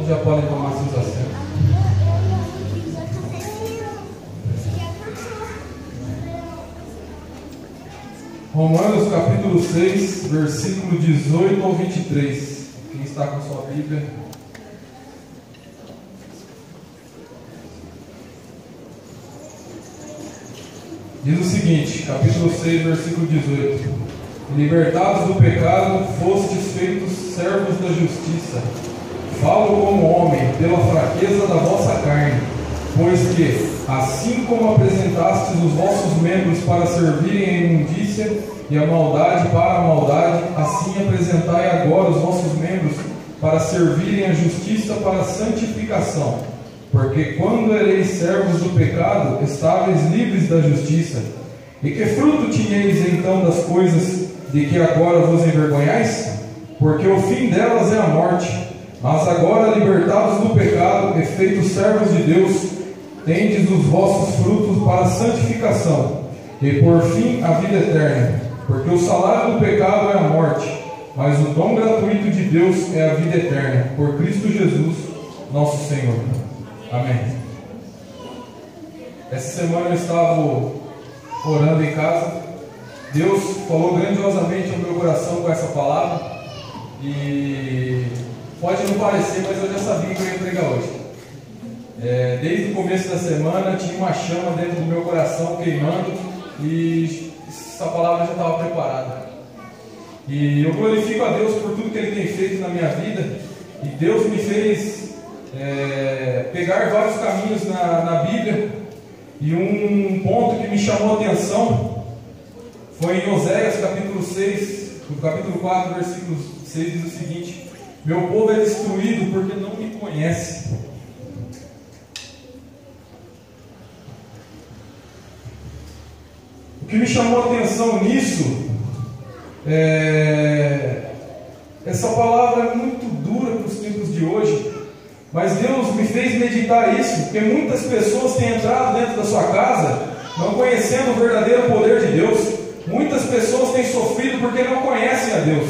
já podem tomar seus assentos. Romanos capítulo 6, versículo 18 ao 23. Quem está com sua Bíblia? Diz o seguinte, capítulo 6, versículo 18: Libertados do pecado, fostes feitos servos da justiça. Falo como homem, pela fraqueza da vossa carne, pois que, assim como apresentastes os vossos membros para servirem à imundícia e a maldade para a maldade, assim apresentai agora os vossos membros para servirem à justiça para a santificação. Porque quando ereis servos do pecado, estáveis livres da justiça. E que fruto tinhais então das coisas de que agora vos envergonhais? Porque o fim delas é a morte. Mas agora, libertados do pecado e feitos servos de Deus, tendes os vossos frutos para a santificação, e por fim a vida eterna. Porque o salário do pecado é a morte, mas o dom gratuito de Deus é a vida eterna, por Cristo Jesus, nosso Senhor. Amém. Essa semana eu estava orando em casa. Deus falou grandiosamente ao meu coração com essa palavra. E pode não parecer, mas eu já sabia que eu ia pregar hoje. Desde o começo da semana tinha uma chama dentro do meu coração queimando, e essa palavra já estava preparada. E eu glorifico a Deus por tudo que Ele tem feito na minha vida. E Deus me fez pegar vários caminhos na Bíblia. E um ponto que me chamou a atenção foi em Oséias capítulo 6, no capítulo 4, versículo 6, diz o seguinte: Meu povo é destruído porque não me conhece. O que me chamou a atenção nisso essa palavra é muito dura para os tempos de hoje, mas Deus me fez meditar isso, porque muitas pessoas têm entrado dentro da sua casa não conhecendo o verdadeiro poder de Deus. Muitas pessoas têm sofrido porque não conhecem a Deus,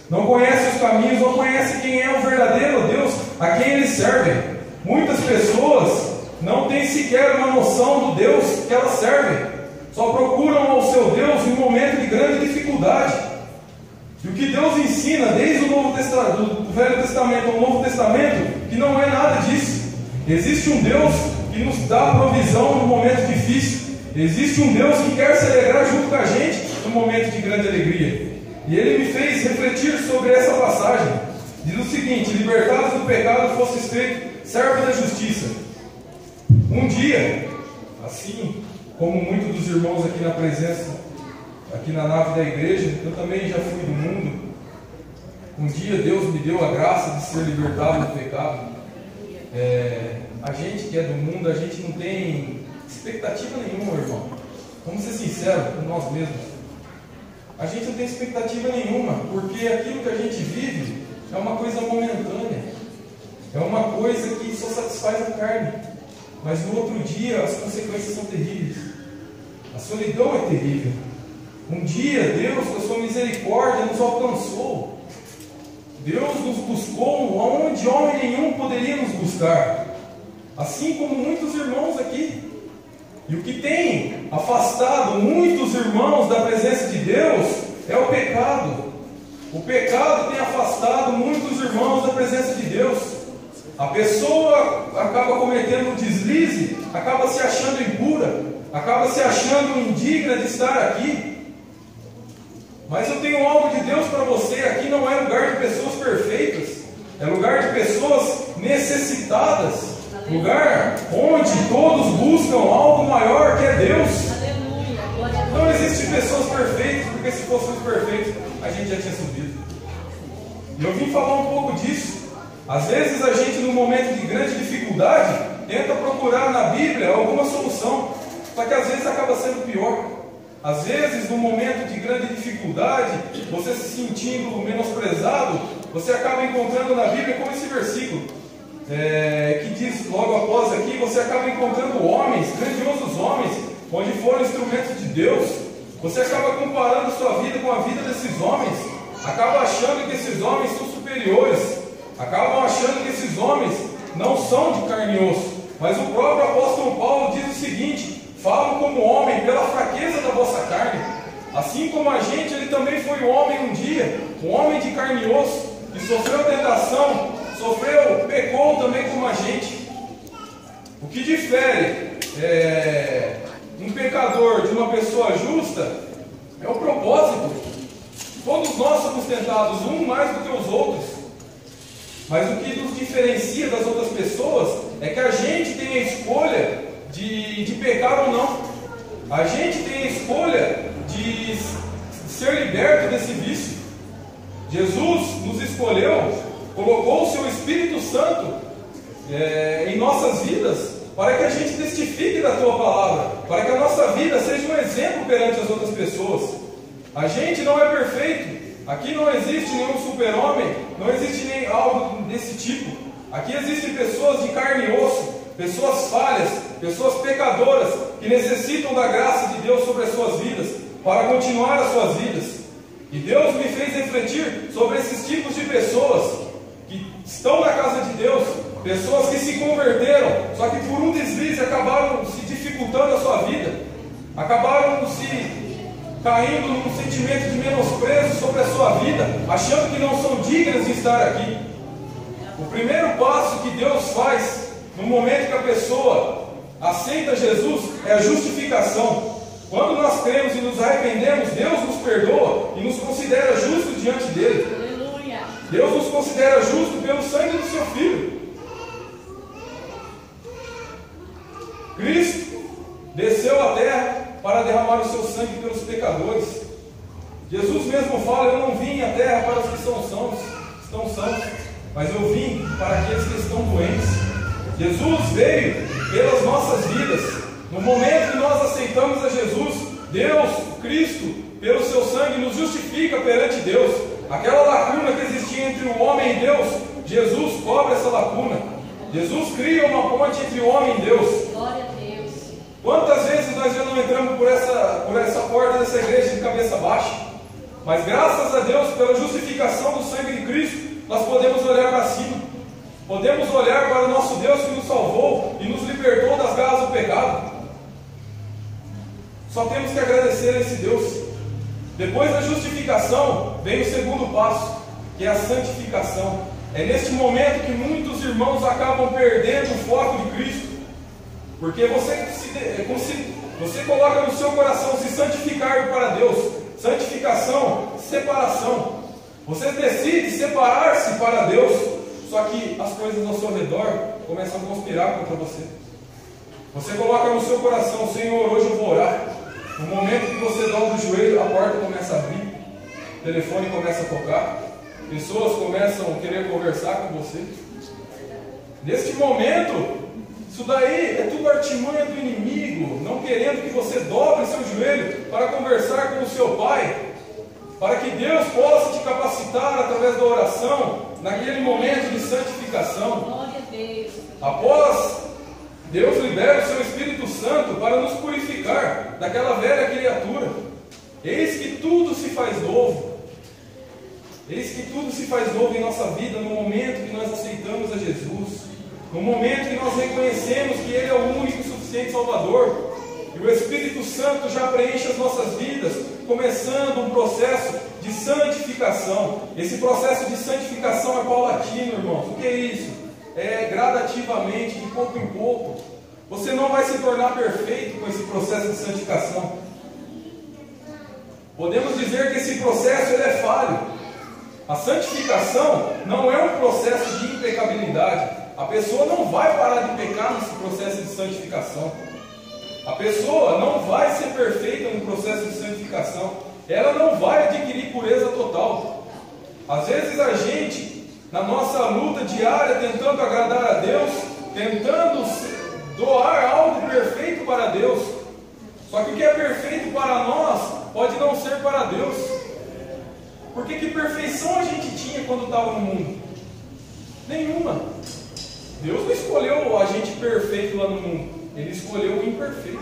não conhecem os caminhos, não conhecem quem é o verdadeiro Deus, a quem eles servem. Muitas pessoas não têm sequer uma noção do Deus que elas servem, só procuram ao seu Deus em um momento de grande dificuldade. E o que Deus ensina desde do Velho Testamento ao Novo Testamento, que não é nada disso. Existe um Deus que nos dá provisão no momento difícil. Existe um Deus que quer se alegrar junto com a gente no momento de grande alegria. E Ele me fez refletir sobre essa passagem. Diz o seguinte: Libertados do pecado, fostes feitos servos da justiça. Um dia, assim como muitos dos irmãos aqui na presença, aqui na nave da igreja, eu também já fui do mundo. Um dia Deus me deu a graça de ser libertado do pecado. A gente que é do mundo, a gente não tem expectativa nenhuma, irmão. Vamos ser sinceros com nós mesmos. A gente não tem expectativa nenhuma, porque aquilo que a gente vive é uma coisa momentânea, é uma coisa que só satisfaz a carne. Mas no outro dia as consequências são terríveis. A solidão é terrível. Um dia Deus, com a sua misericórdia, nos alcançou. Deus nos buscou onde homem nenhum poderia nos buscar, assim como muitos irmãos aqui. E o que tem afastado muitos irmãos da presença de Deus é o pecado. O pecado tem afastado muitos irmãos da presença de Deus. A pessoa acaba cometendo um deslize, acaba se achando impura, acaba se achando indigna de estar aqui. Mas eu tenho algo de Deus para você. Aqui não é lugar de pessoas perfeitas, é lugar de pessoas necessitadas, lugar onde todos buscam algo maior que é Deus. Não existem pessoas perfeitas, porque se fôssemos perfeitos a gente já tinha subido. E eu vim falar um pouco disso. Às vezes a gente, num momento de grande dificuldade, tenta procurar na Bíblia alguma solução, só que às vezes acaba sendo pior. Às vezes, num momento de grande dificuldade, você se sentindo menosprezado, você acaba encontrando na Bíblia, como esse versículo, que diz logo após aqui, você acaba encontrando homens, grandiosos homens, onde foram instrumentos de Deus. Você acaba comparando sua vida com a vida desses homens, acaba achando que esses homens são superiores. acabam achando que esses homens não são de carne e osso. Mas o próprio apóstolo Paulo diz o seguinte: falam como homem pela fraqueza da vossa carne. Assim como a gente, ele também foi um homem um dia, um homem de carne e osso, que sofreu tentação, pecou também como a gente. O que difere um pecador de uma pessoa justa é o propósito. Todos nós somos tentados, um mais do que os outros. Mas o que nos diferencia das outras pessoas é que a gente tem a escolha de pecar ou não. A gente tem a escolha de ser liberto desse vício. Jesus nos escolheu, colocou o seu Espírito Santo em nossas vidas, para que a gente testifique da tua palavra, para que a nossa vida seja um exemplo perante as outras pessoas. A gente não é perfeito. Aqui não existe nenhum super-homem, não existe nem algo desse tipo. Aqui existem pessoas de carne e osso, pessoas falhas, pessoas pecadoras, que necessitam da graça de Deus sobre as suas vidas, para continuar as suas vidas. E Deus me fez refletir sobre esses tipos de pessoas, que estão na casa de Deus, pessoas que se converteram, só que por um deslize acabaram se dificultando a sua vida, acabaram se caindo num sentimento de menosprezo sobre a sua vida, achando que não são dignas de estar aqui. O primeiro passo que Deus faz no momento que a pessoa aceita Jesus é a justificação. Quando nós cremos e nos arrependemos, Deus nos perdoa e nos considera justos diante dele. Aleluia. Deus nos considera justos pelo sangue do seu Filho. Cristo desceu à terra para derramar o seu sangue pelos pecadores. Jesus mesmo fala: eu não vim à terra para os que estão sãos, mas eu vim para aqueles que estão doentes. Jesus veio pelas nossas vidas. No momento que nós aceitamos a Jesus, Deus, Cristo, pelo seu sangue, nos justifica perante Deus. Aquela lacuna que existia entre o homem e Deus, Jesus cobre essa lacuna. Jesus cria uma ponte entre o homem e Deus. Glória a Deus. Quantas vezes nós já não entramos por essa porta dessa igreja de cabeça baixa? Mas graças a Deus, pela justificação do sangue de Cristo, nós podemos olhar para cima. Podemos olhar para o nosso Deus que nos salvou e nos libertou das garras do pecado. Só temos que agradecer a esse Deus. Depois da justificação, vem o segundo passo, que é a santificação. É neste momento que muitos irmãos acabam perdendo o foco de Cristo. Porque você coloca no seu coração se santificar para Deus. Santificação, separação. Você decide separar-se para Deus. Só que as coisas ao seu redor começam a conspirar contra você. Você coloca no seu coração: Senhor, hoje eu vou orar. No momento que você dobra o joelho, a porta começa a abrir, o telefone começa a tocar, pessoas começam a querer conversar com você. Neste momento, isso daí é tudo artimanha do inimigo, não querendo que você dobre seu joelho para conversar com o seu Pai, para que Deus possa te capacitar através da oração, naquele momento de santificação. Glória a Deus. Após Deus libera o seu Espírito Santo para nos purificar daquela velha criatura. Eis que tudo se faz novo. Eis que tudo se faz novo em nossa vida no momento que nós aceitamos a Jesus. No momento que nós reconhecemos que Ele é o único e suficiente Salvador. E o Espírito Santo já preenche as nossas vidas, começando um processo de santificação. Esse processo de santificação é paulatino, irmãos. O que é isso? É gradativamente, de pouco em pouco. Você não vai se tornar perfeito com esse processo de santificação. Podemos dizer que esse processo ele é falho. A santificação não é um processo de impecabilidade. A pessoa não vai parar de pecar nesse processo de santificação. A pessoa não vai ser perfeita no processo de santificação. Ela não vai adquirir pureza total. Às vezes a gente, na nossa luta diária, tentando agradar a Deus, tentando doar algo perfeito para Deus. Só que o que é perfeito para nós pode não ser para Deus. Porque que perfeição a gente tinha quando estava no mundo? Nenhuma. Deus não escolheu a gente perfeito lá no mundo. Ele escolheu o imperfeito.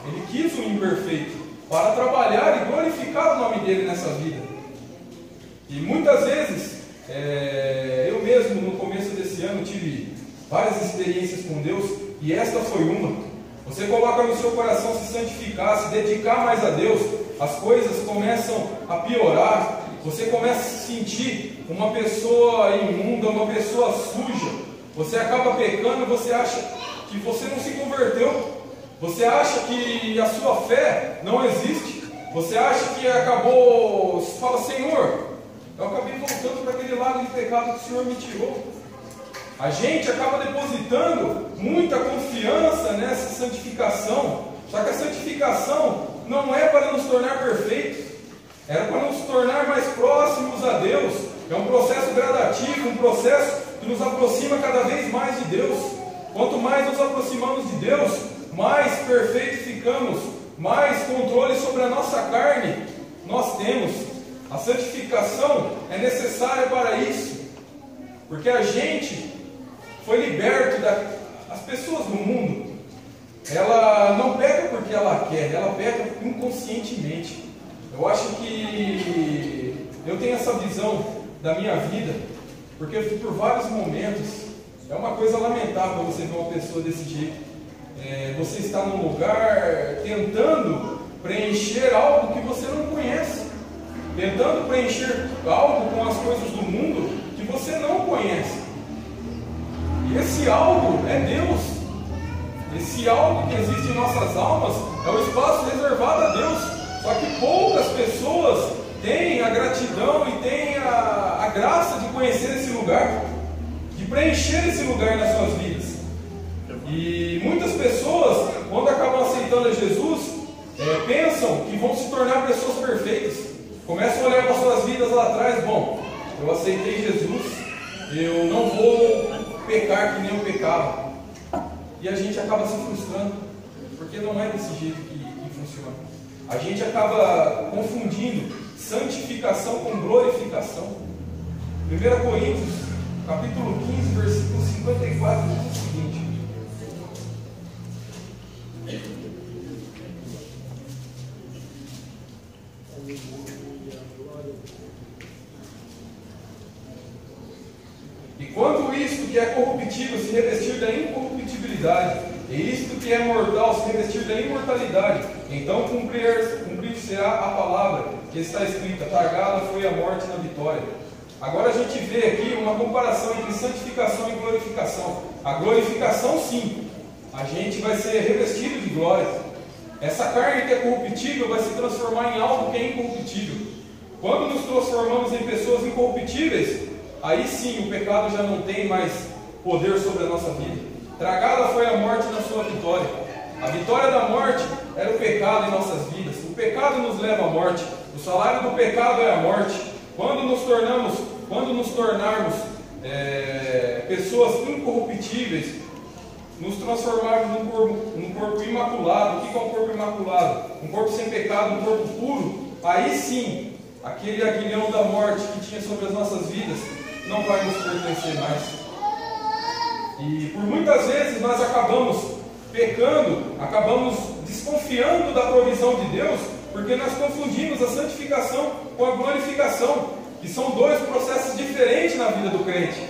Ele quis o imperfeito para trabalhar e glorificar o nome dele nessa vida. E muitas vezes eu mesmo, várias experiências com Deus, e esta foi uma. Você coloca no seu coração se santificar, se dedicar mais a Deus, as coisas começam a piorar, você começa a se sentir uma pessoa imunda, uma pessoa suja, você acaba pecando, você acha que você não se converteu, você acha que a sua fé não existe, você acha que acabou, você fala, Senhor, eu acabei voltando para aquele lago de pecado que o Senhor me tirou. A gente acaba depositando muita confiança nessa santificação, só que a santificação não é para nos tornar perfeitos, era para nos tornar mais próximos a Deus. É um processo gradativo, um processo que nos aproxima cada vez mais de Deus. Quanto mais nos aproximamos de Deus, mais perfeitos ficamos, mais controle sobre a nossa carne nós temos. A santificação é necessária para isso, porque a gente foi liberto as pessoas do mundo, ela não peca porque ela quer, ela peca inconscientemente. Eu acho que eu tenho essa visão da minha vida, porque por vários momentos, é uma coisa lamentável você ver uma pessoa desse jeito. Você está num lugar tentando preencher algo que você não conhece, tentando preencher algo com as coisas do mundo que você não conhece. E esse algo é Deus. Esse algo que existe em nossas almas é o espaço reservado a Deus. Só que poucas pessoas têm a gratidão e têm a graça de conhecer esse lugar, de preencher esse lugar nas suas vidas. E muitas pessoas, quando acabam aceitando a Jesus, pensam que vão se tornar pessoas perfeitas. Começam a olhar para suas vidas lá atrás. Bom, eu aceitei Jesus, eu não vou pecar que nem eu pecava. E a gente acaba se frustrando, porque não é desse jeito que funciona. A gente acaba confundindo santificação com glorificação. 1 Coríntios, capítulo 15, versículo 54, diz o seguinte: e quando isto que é corruptível se revestir da incorruptibilidade, e isto que é mortal se revestir da imortalidade, então cumprir-se-á a palavra que está escrita: tragada foi a morte na vitória. Agora a gente vê aqui uma comparação entre santificação e glorificação. A glorificação, sim, a gente vai ser revestido de glória. Essa carne que é corruptível vai se transformar em algo que é incorruptível. Quando nos transformamos em pessoas incorruptíveis, aí sim o pecado já não tem mais poder sobre a nossa vida. Tragada foi a morte na sua vitória. A vitória da morte era o pecado em nossas vidas. O pecado nos leva à morte. O salário do pecado é a morte. Quando nos tornarmos pessoas incorruptíveis, nos transformarmos num corpo imaculado. O que é um corpo imaculado? Um corpo sem pecado, um corpo puro. Aí sim, aquele aguilhão da morte que tinha sobre as nossas vidas não vai nos pertencer mais. E por muitas vezes nós acabamos pecando, acabamos desconfiando da provisão de Deus, porque nós confundimos a santificação com a glorificação, que são dois processos diferentes na vida do crente.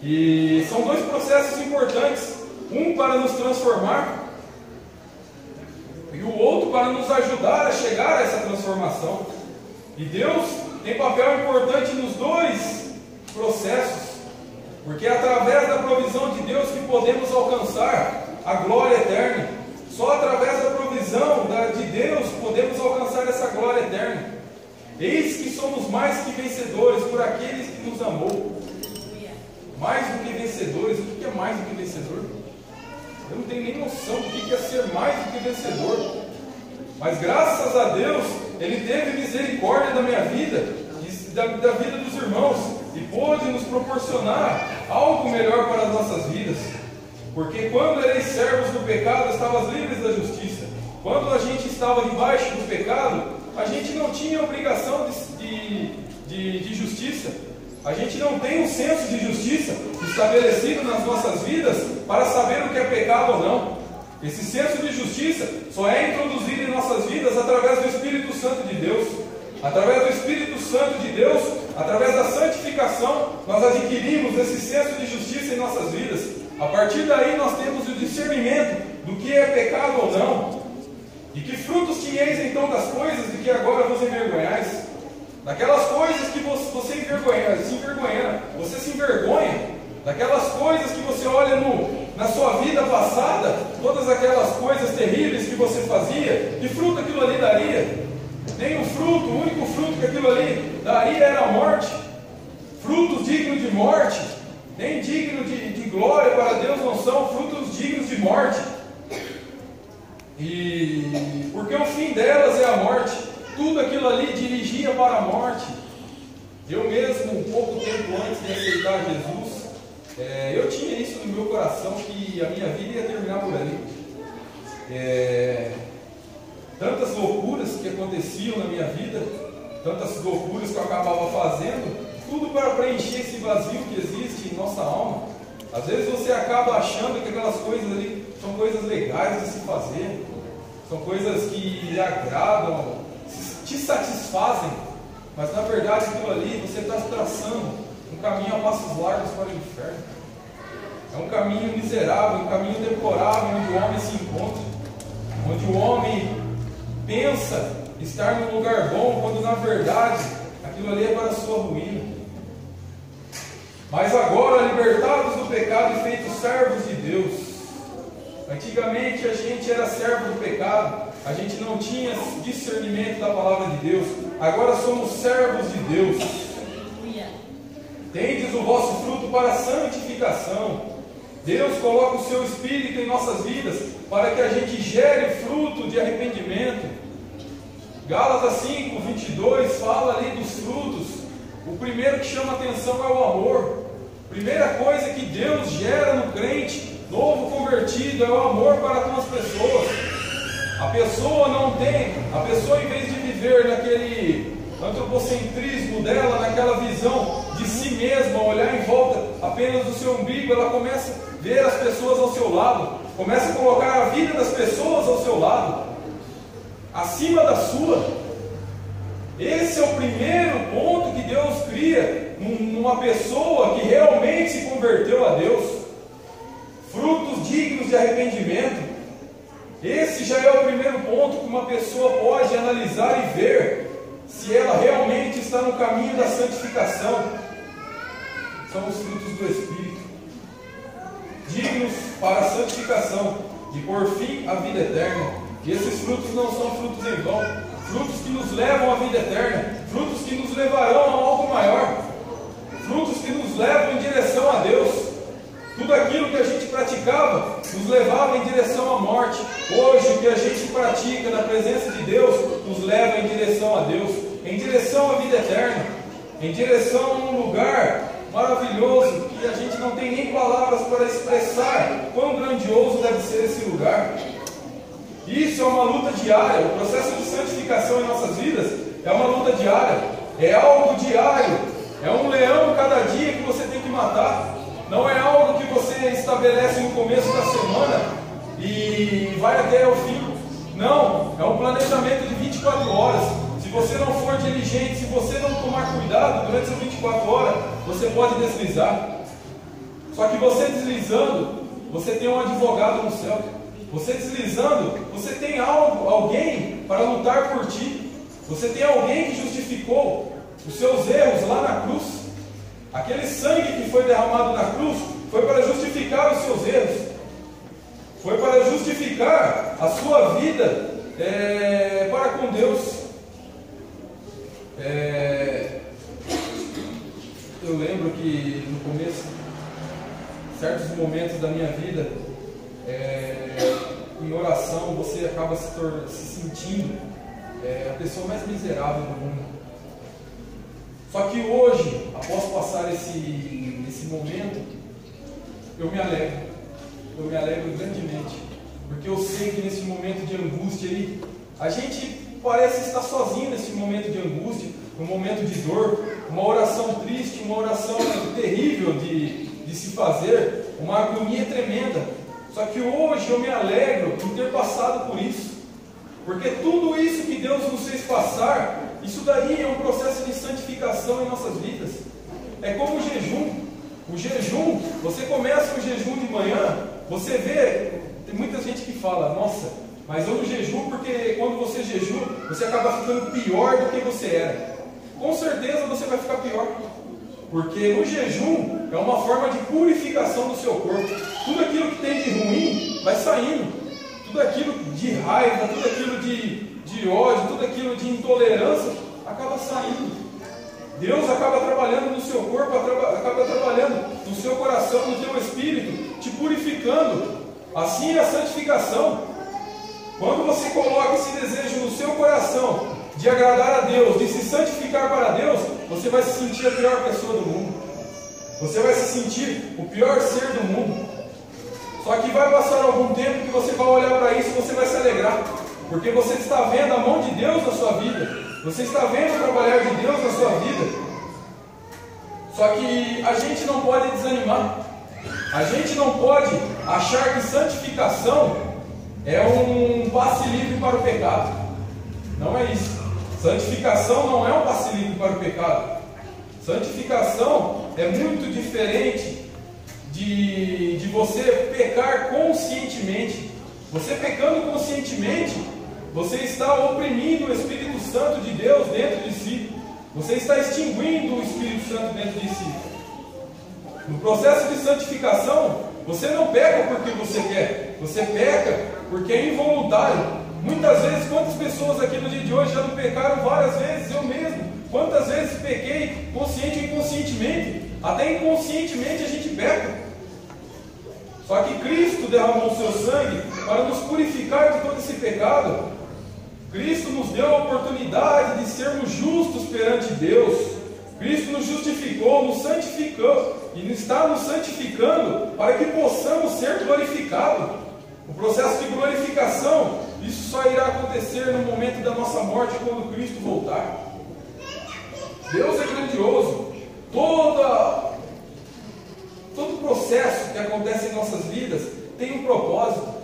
E são dois processos importantes, um para nos transformar e o outro para nos ajudar a chegar a essa transformação. E Deus tem papel importante nos dois processos, porque é através da provisão de Deus que podemos alcançar a glória eterna. Só através da provisão de Deus podemos alcançar essa glória eterna. Eis que somos mais que vencedores por aqueles que nos amou. Mais do que vencedores. O que é mais do que vencedor? Eu não tenho nem noção do que é ser mais do que vencedor. Mas graças a Deus, Ele teve misericórdia da minha vida e da vida dos irmãos, e pôde nos proporcionar algo melhor para as nossas vidas. Porque quando ereis servos do pecado, estavas livres da justiça. Quando a gente estava debaixo do pecado, a gente não tinha obrigação de justiça. A gente não tem um senso de justiça estabelecido nas nossas vidas para saber o que é pecado ou não. Esse senso de justiça só é introduzido em nossas vidas através do Espírito Santo de Deus. Através do Espírito Santo de Deus, através da santificação, nós adquirimos esse senso de justiça em nossas vidas. A partir daí nós temos o discernimento do que é pecado ou não. E que frutos tinhais então das coisas de que agora vos envergonhais? Daquelas coisas que você se envergonha, daquelas coisas que você olha na sua vida passada, todas aquelas coisas terríveis que você fazia, que fruto aquilo ali daria? Nem o fruto, o único fruto que aquilo ali daria era a morte. Frutos dignos de morte, nem dignos de glória para Deus não são, frutos dignos de morte. E porque o fim delas é a morte, tudo aquilo ali dirigia para a morte. Eu mesmo, um pouco tempo antes de aceitar Jesus, eu tinha isso no meu coração, que a minha vida ia terminar por ali. Tantas loucuras que aconteciam na minha vida, tantas loucuras que eu acabava fazendo, tudo para preencher esse vazio que existe em nossa alma. Às vezes você acaba achando que aquelas coisas ali são coisas legais de se fazer, são coisas que lhe agradam, te satisfazem, mas na verdade aquilo ali você está traçando um caminho a passos largos para o inferno. É um caminho miserável, um caminho deplorável, onde o homem se encontra, onde o homem pensa estar num lugar bom, quando na verdade aquilo ali é para a sua ruína. Mas agora, libertados do pecado e feitos servos de Deus. Antigamente a gente era servo do pecado, a gente não tinha discernimento da palavra de Deus. Agora somos servos de Deus. Tendes o vosso fruto para a santificação. Deus coloca o seu Espírito em nossas vidas para que a gente gere fruto de arrependimento. Gálatas 5, 22 fala ali dos frutos. O primeiro que chama a atenção é o amor. Primeira coisa que Deus gera no crente novo convertido é o amor para com as pessoas. A pessoa em vez de viver naquele antropocentrismo dela, naquela visão de si mesma, olhar em volta apenas do seu umbigo, ela começa a ver as pessoas ao seu lado, começa a colocar a vida das pessoas ao seu lado, acima da sua. Esse é o primeiro ponto que Deus cria numa pessoa que realmente se converteu a Deus. Frutos dignos de arrependimento. Esse já é o primeiro ponto que uma pessoa pode analisar e ver se ela realmente está no caminho da santificação. São os frutos do Espírito, dignos para a santificação e por fim a vida eterna. E esses frutos não são frutos em vão, frutos que nos levam à vida eterna, frutos que nos levarão a algo maior, frutos que nos levam em direção a Deus. Tudo aquilo que a gente praticava nos levava em direção à morte. Hoje o que a gente pratica na presença de Deus nos leva em direção a Deus, em direção à vida eterna, em direção a um lugar maravilhoso que a gente não tem nem palavras para expressar quão grandioso deve ser esse lugar. Isso é uma luta diária. O processo de santificação em nossas vidas é uma luta diária, é algo diário, é um leão cada dia que você tem que matar. Não é algo que você estabelece no começo da semana e vai até o fim. Não, é um planejamento de 24 horas. Se você não for diligente, se você não tomar cuidado durante essas 24 horas, você pode deslizar. Só que você deslizando, você tem um advogado no céu. Você deslizando, você tem alguém para lutar por ti. Você tem alguém que justificou os seus erros lá na cruz. Aquele sangue que foi derramado na cruz foi para justificar os seus erros, foi para justificar a sua vida para com Deus. Eu lembro que no começo, certos momentos da minha vida, em oração, você acaba se sentindo a pessoa mais miserável do mundo. Só que hoje, após passar esse momento, eu me alegro grandemente, porque eu sei que nesse momento de angústia aí, a gente parece estar sozinho nesse momento de angústia, um momento de dor, uma oração triste, uma oração terrível de se fazer, uma agonia tremenda. Só que hoje eu me alegro em ter passado por isso, porque tudo isso que Deus nos fez passar, isso daí é um processo de santificação em nossas vidas. É como o jejum. O jejum, você começa o jejum de manhã, você vê, tem muita gente que fala, nossa, mas eu não jejuo porque quando você jejua, você acaba ficando pior do que você era. Com certeza você vai ficar pior. Porque o jejum é uma forma de purificação do seu corpo. Tudo aquilo que tem de ruim vai saindo. Tudo aquilo de raiva, tudo aquilo de ódio, tudo aquilo de intolerância acaba saindo. Deus acaba trabalhando no seu corpo, acaba trabalhando no seu coração, no teu espírito, te purificando. Assim é a santificação. Quando você coloca esse desejo no seu coração de agradar a Deus, de se santificar para Deus, você vai se sentir a pior pessoa do mundo. Você vai se sentir o pior ser do mundo. Só que vai passar algum tempo que você vai olhar para isso e você vai se alegrar. Porque você está vendo a mão de Deus na sua vida. Você está vendo o trabalhar de Deus na sua vida. Só que a gente não pode desanimar. A gente não pode achar que santificação é um passe livre para o pecado. Não é isso. Santificação não é um passe livre para o pecado. Santificação é muito diferente de você pecar conscientemente. Você pecando conscientemente, você está oprimindo o Espírito Santo de Deus dentro de si. Você está extinguindo o Espírito Santo dentro de si. No processo de santificação, você não peca porque você quer. Você peca porque é involuntário. Muitas vezes, quantas pessoas aqui no dia de hoje já não pecaram várias vezes? Eu mesmo. Quantas vezes pequei, consciente ou inconscientemente? Até inconscientemente a gente peca. Só que Cristo derramou o seu sangue para nos purificar de todo esse pecado. Cristo nos deu a oportunidade de sermos justos perante Deus. Cristo nos justificou, nos santificou e está nos santificando para que possamos ser glorificados. O processo de glorificação, isso só irá acontecer no momento da nossa morte, quando Cristo voltar. Deus é grandioso. Todo processo que acontece em nossas vidas tem um propósito.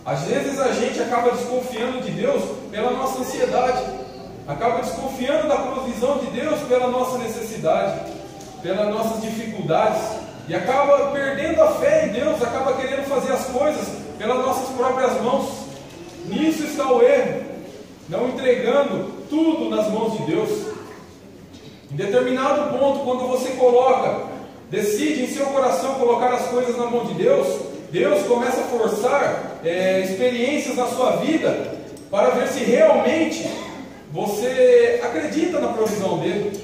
Às vezes a gente acaba desconfiando de Deus pela nossa ansiedade, acaba desconfiando da provisão de Deus pela nossa necessidade, pelas nossas dificuldades, e acaba perdendo a fé em Deus, acaba querendo fazer as coisas pelas nossas próprias mãos. Nisso está o erro, não entregando tudo nas mãos de Deus. Em determinado ponto, quando você decide em seu coração colocar as coisas na mão de Deus, Deus começa a forçar experiências na sua vida para ver se realmente você acredita na provisão dele.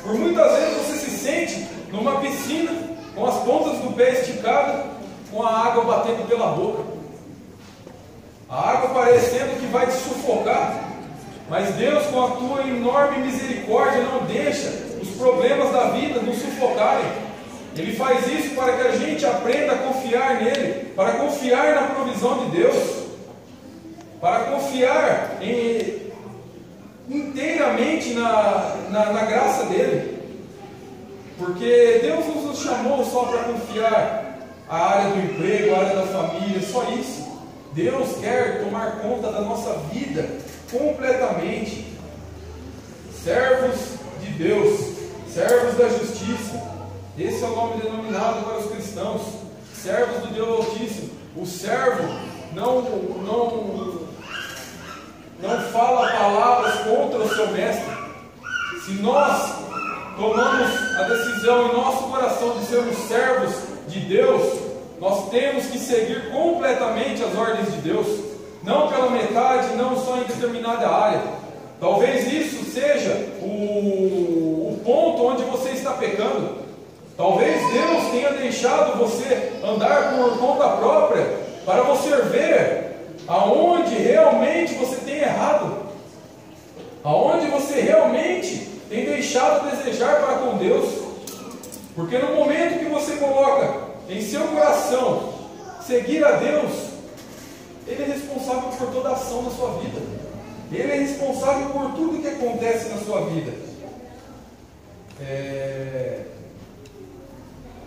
Por muitas vezes você se sente numa piscina com as pontas do pé esticadas, com a água batendo pela boca, a água parecendo que vai te sufocar. Mas Deus, com a tua enorme misericórdia, não deixa os problemas da vida nos sufocarem. Ele faz isso para que a gente aprenda a confiar nele, para confiar na provisão de Deus, para confiar inteiramente na graça dele. Porque Deus não nos chamou só para confiar a área do emprego, a área da família, só isso. Deus quer tomar conta da nossa vida completamente. Servos de Deus, servos da justiça. Esse é o nome denominado para os cristãos, servos do Deus Altíssimo. O servo não fala palavras contra o seu mestre. Se nós tomamos a decisão em nosso coração de sermos servos de Deus, nós temos que seguir completamente as ordens de Deus, não pela metade, não só em determinada área. Talvez isso seja o ponto onde você está pecando. Talvez Deus tenha deixado você andar por conta própria para você ver aonde realmente você tem errado, aonde você realmente tem deixado de desejar para com Deus. Porque no momento que você coloca em seu coração seguir a Deus, Ele é responsável por toda a ação na sua vida. Ele é responsável por tudo que acontece na sua vida.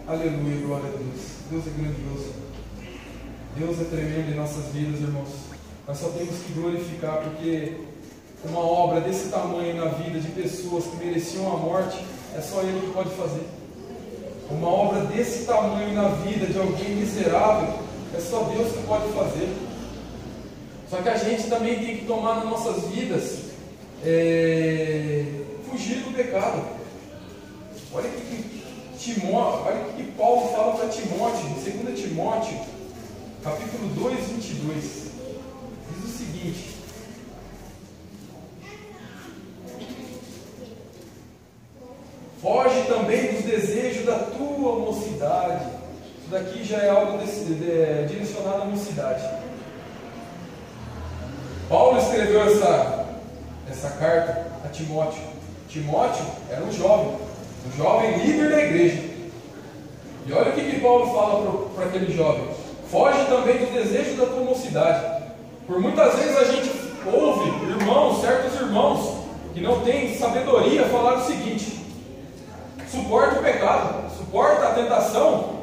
Aleluia, glória a Deus. Deus é grandioso. Deus é tremendo em nossas vidas, irmãos. Nós só temos que glorificar, porque uma obra desse tamanho na vida de pessoas que mereciam a morte, é só Ele que pode fazer. uma obra desse tamanho na vida de alguém miserável, é só Deus que pode fazer. Só que a gente também tem que tomar nas nossas vidas, fugir do pecado. Olha o que Paulo fala para Timóteo, em 2 Timóteo, capítulo 2, 22. Diz o seguinte: foge também dos desejos da tua mocidade. Isso daqui já é algo direcionado à mocidade. Paulo escreveu essa carta a Timóteo. Timóteo era um jovem líder da igreja. E olha o que Paulo fala para aquele jovem: foge também dos desejos da tua mocidade. Por muitas vezes a gente ouve certos irmãos que não têm sabedoria falar o seguinte: suporta o pecado, suporta a tentação,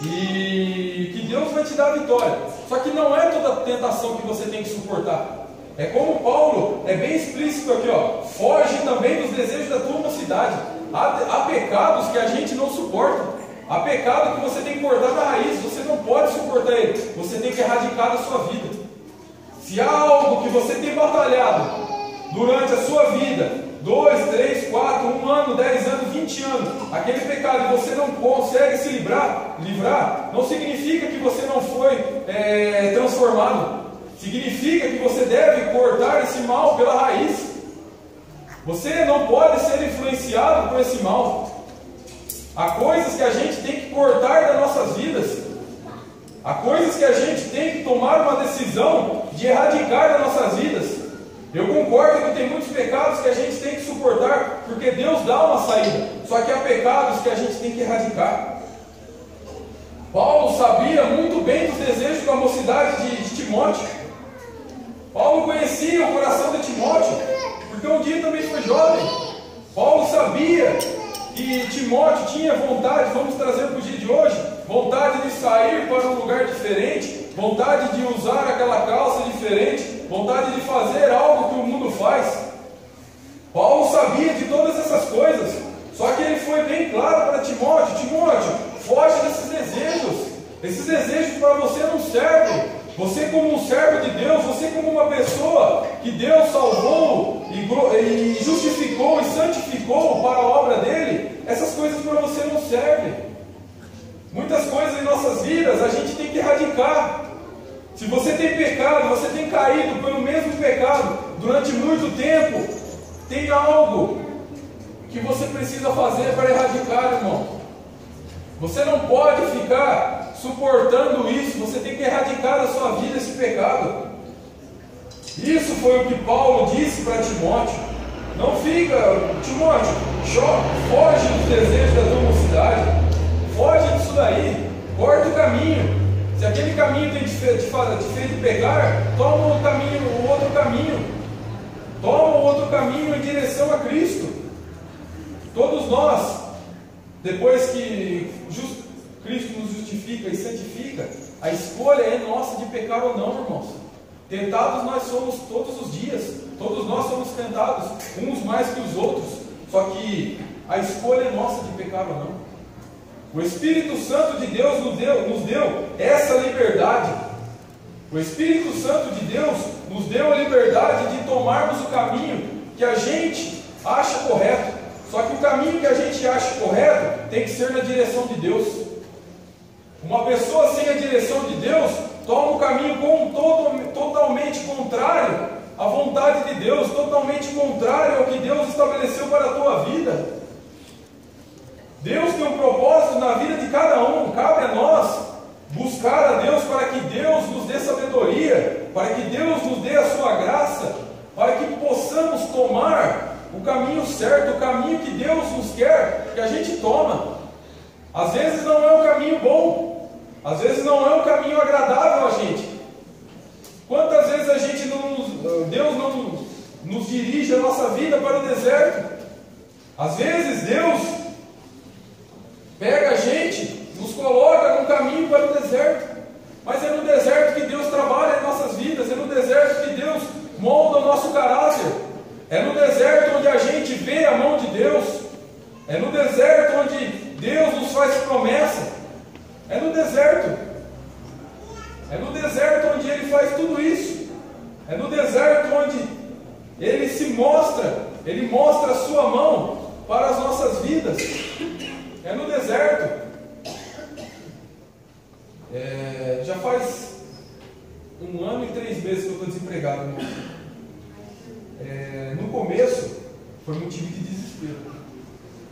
e que Deus vai te dar a vitória. Só que não é toda tentação que você tem que suportar. É como Paulo é bem explícito aqui, ó: foge também dos desejos da tua mocidade. Há pecados que a gente não suporta. Há pecado que você tem que cortar da raiz. Você não pode suportar ele. Você tem que erradicar da sua vida. Se há algo que você tem batalhado durante a sua vida, 2, 3, 4, 1 ano, 10 anos, 20 anos, aquele pecado que você não consegue se livrar, não significa que você não foi transformado. Significa que você deve cortar esse mal pela raiz. Você não pode ser influenciado por esse mal. Há coisas que a gente tem que cortar das nossas vidas. Há coisas que a gente tem que tomar uma decisão de erradicar das nossas vidas. Eu concordo que tem muitos pecados que a gente tem que suportar, porque Deus dá uma saída. Só que há pecados que a gente tem que erradicar. Paulo sabia muito bem dos desejos da mocidade de Timóteo. Paulo conhecia o coração de Timóteo, porque um dia também foi jovem. Paulo sabia que Timóteo tinha vontade, vamos trazer para o dia de hoje, vontade de sair para um lugar diferente, vontade de usar aquela calça diferente, vontade de fazer algo que o mundo faz. Paulo sabia de todas essas coisas, só que ele foi bem claro para Timóteo: Timóteo, foge desses desejos. Esses desejos para você não servem. Você, como um servo de Deus, você, como uma pessoa que Deus salvou e justificou e santificou para a obra dele, essas coisas para você não servem. Muitas coisas em nossas vidas a gente tem que erradicar. Se você tem pecado, você tem caído pelo mesmo pecado durante muito tempo, tem algo que você precisa fazer para erradicar, irmão. Você não pode ficar suportando isso. Você tem que erradicar da sua vida esse pecado. Isso foi o que Paulo disse para Timóteo. Não fica, Timóteo, foge dos desejos da tua mocidade. Foge disso daí. Corta o caminho. Se aquele caminho tem te feito pecar, toma o outro caminho. Toma o outro caminho em direção a Cristo. Todos nós, depois que Cristo nos justifica e santifica, a escolha é nossa de pecar ou não, irmãos. Tentados nós somos todos os dias. Todos nós somos tentados, uns mais que os outros. Só que a escolha é nossa de pecar ou não. O Espírito Santo de Deus nos deu essa liberdade. O Espírito Santo de Deus nos deu a liberdade de tomarmos o caminho que a gente acha correto. Só que o caminho que a gente acha correto tem que ser na direção de Deus. Uma pessoa sem a direção de Deus toma um caminho totalmente contrário à vontade de Deus, totalmente contrário ao que Deus estabeleceu para a tua vida. Deus tem um propósito na vida de cada um. Cabe a nós buscar a Deus para que Deus nos dê sabedoria, para que Deus nos dê a sua graça, para que possamos tomar o caminho certo, o caminho que Deus nos quer que a gente toma. Às vezes não é um caminho bom, às vezes não é um caminho agradável a gente. Quantas vezes Deus não nos dirige a nossa vida para o deserto? Às vezes Deus pega a gente, nos coloca no caminho para o deserto. Mas é no deserto que Deus trabalha em nossas vidas, é no deserto que Deus molda o nosso caráter, é no deserto onde a gente vê a mão de Deus, é no deserto onde Deus nos faz no deserto. É no deserto onde Ele faz tudo isso. É no deserto onde Ele se mostra, Ele mostra a sua mão para as nossas vidas. É no deserto. Já faz 1 ano e 3 meses que eu estou desempregado, irmão. No começo foi motivo de desespero,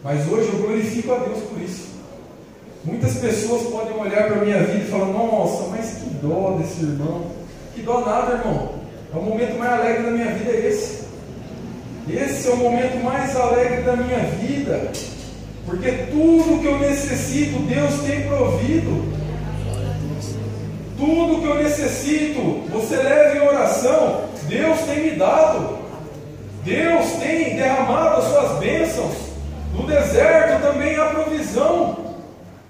mas hoje eu glorifico a Deus por isso. Muitas pessoas podem olhar para a minha vida e falar: nossa, mas que dó desse irmão. Que dó nada, irmão. É o momento mais alegre da minha vida, é esse. Esse é o momento mais alegre da minha vida, porque tudo que eu necessito, Deus tem provido. Tudo que eu necessito, você leva em oração, Deus tem me dado. Deus tem derramado as suas bênçãos. No deserto também há provisão.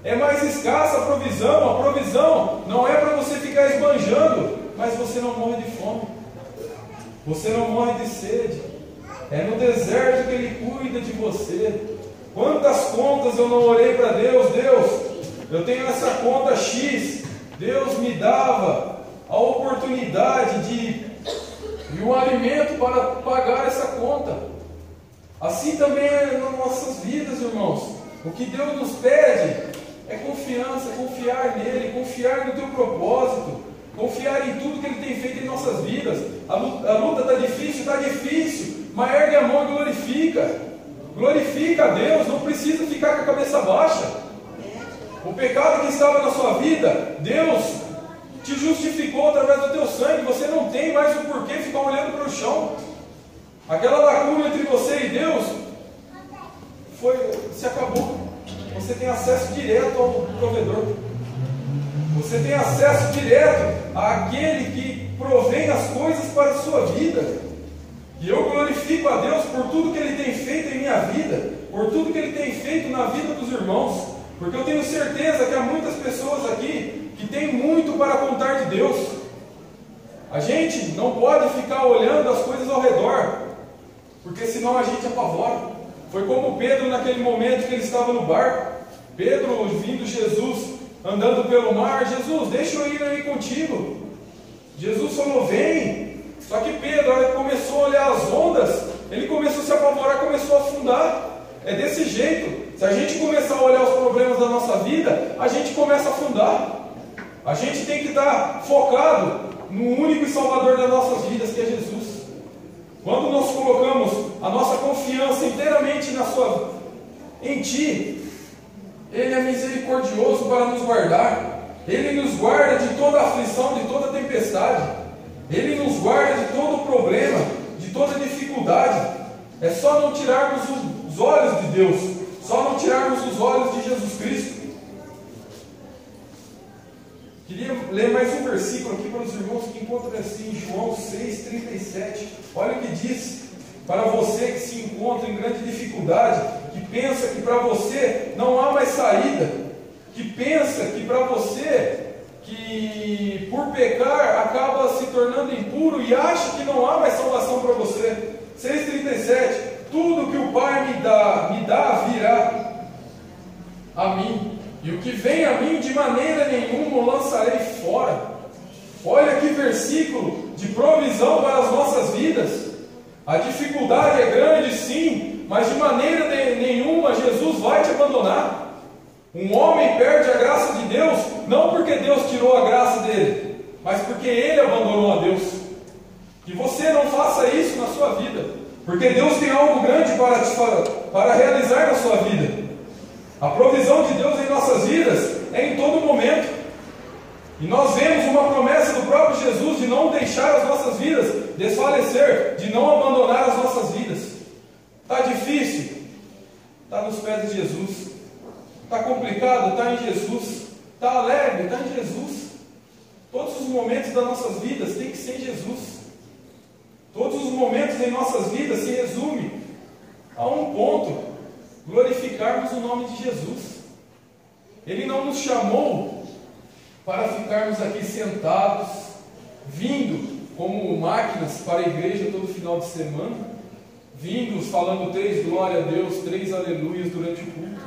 É mais escassa a provisão. A provisão não é para você ficar esbanjando, mas você não morre de fome. Você não morre de sede. É no deserto que Ele cuida de você. Quantas contas eu não orei para Deus? Deus, eu tenho essa conta X. Deus me dava a oportunidade de um alimento para pagar essa conta. Assim também é nas nossas vidas, irmãos. O que Deus nos pede é confiança, confiar nele, confiar no teu propósito, confiar em tudo que Ele tem feito em nossas vidas. A luta está difícil, mas ergue a mão e glorifica. Glorifica a Deus, não precisa ficar com a cabeça baixa. O pecado que estava na sua vida, Deus te justificou através do teu sangue. Você não tem mais o porquê ficar olhando para o chão. Aquela lacuna entre você e Deus se acabou. Você tem acesso direto ao provedor. Você tem acesso direto àquele que provém as coisas para a sua vida. E eu glorifico a Deus por tudo que Ele tem feito em minha vida, por tudo que Ele tem feito na vida dos irmãos. Porque eu tenho certeza que há muitas pessoas aqui que têm muito para contar de Deus. A gente não pode ficar olhando as coisas ao redor, porque senão a gente apavora. Foi como Pedro naquele momento que ele estava no barco. Pedro vindo Jesus, andando pelo mar: Jesus, deixa eu ir aí contigo. Jesus falou: vem. Só que Pedro, a hora que começou a olhar as ondas, ele começou a se apavorar, começou a afundar. É desse jeito. Se a gente começar a olhar os problemas da nossa vida, a gente começa a afundar. A gente tem que estar focado no único e salvador das nossas vidas, que é Jesus. Quando nós colocamos a nossa confiança inteiramente em Ti, Ele é misericordioso para nos guardar. Ele nos guarda de toda aflição, de toda tempestade. Ele nos guarda de todo problema, de toda dificuldade. É só não tirarmos os olhos de Deus, só não tirarmos os olhos de Jesus Cristo. Queria ler mais um versículo aqui para os irmãos que encontram assim, João 6,37. Olha o que diz para você que se encontra em grande dificuldade, que pensa que para você não há mais saída, que pensa que para você, que por pecar acaba se tornando impuro e acha que não há mais salvação para você. 6,37. Tudo que o Pai me dá virá a mim, e o que vem a mim de maneira nenhuma o lançarei fora. Olha que versículo de provisão para as nossas vidas. A dificuldade é grande, sim, mas de maneira nenhuma Jesus vai te abandonar. Um homem perde a graça de Deus, não porque Deus tirou a graça dele, mas porque ele abandonou a Deus. Que você não faça isso na sua vida, porque Deus tem algo grande para realizar na sua vida. A provisão de Deus em nossas vidas é em todo momento. E nós vemos uma promessa do próprio Jesus de não deixar as nossas vidas desfalecer, de não abandonar as nossas vidas. Está difícil? Está nos pés de Jesus. Está complicado? Está em Jesus. Está alegre? Está em Jesus. Todos os momentos das nossas vidas têm que ser em Jesus. Todos os momentos em nossas vidas se resume a um ponto: glorificarmos o nome de Jesus. Ele não nos chamou para ficarmos aqui sentados, vindo como máquinas para a igreja todo final de semana, vindo falando 3 glória a Deus, 3 aleluias durante o culto.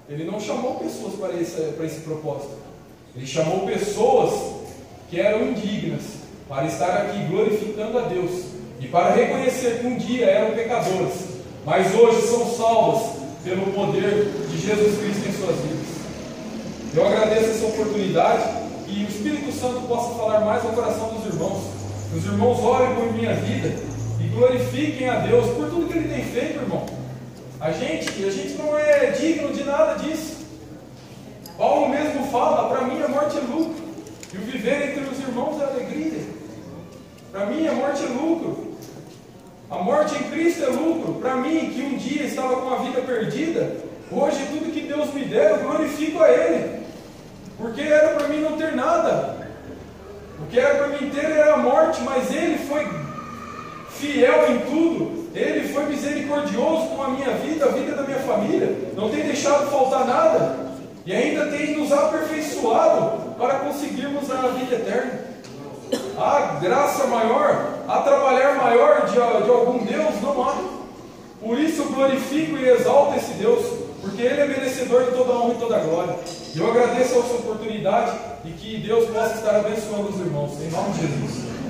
Ele não chamou pessoas para esse propósito. Ele chamou pessoas que eram indignas para estar aqui glorificando a Deus e para reconhecer que um dia eram pecadoras, mas hoje são salvas pelo poder de Jesus Cristo em suas vidas. Eu agradeço essa oportunidade e o Espírito Santo possa falar mais ao coração dos irmãos. Que os irmãos orem por minha vida e glorifiquem a Deus por tudo que Ele tem feito, irmão. A gente não é digno de nada disso. Paulo mesmo fala, para mim a morte é lucro, e o viver entre os irmãos é alegria. Para mim a morte é lucro. A morte em Cristo é lucro. Para mim, que um dia estava com a vida perdida, hoje tudo que Deus me der, eu glorifico a Ele. Porque era para mim não ter nada. O que era para mim ter era a morte, mas Ele foi fiel em tudo. Ele foi misericordioso com a minha vida, a vida da minha família. Não tem deixado faltar nada. E ainda tem nos aperfeiçoado para conseguirmos a vida eterna. Há graça maior, há trabalhar maior de algum Deus? Não há. Por isso glorifico e exalto esse Deus, porque Ele é merecedor de toda honra e toda glória. E eu agradeço a sua oportunidade e que Deus possa estar abençoando os irmãos. Em nome de Jesus.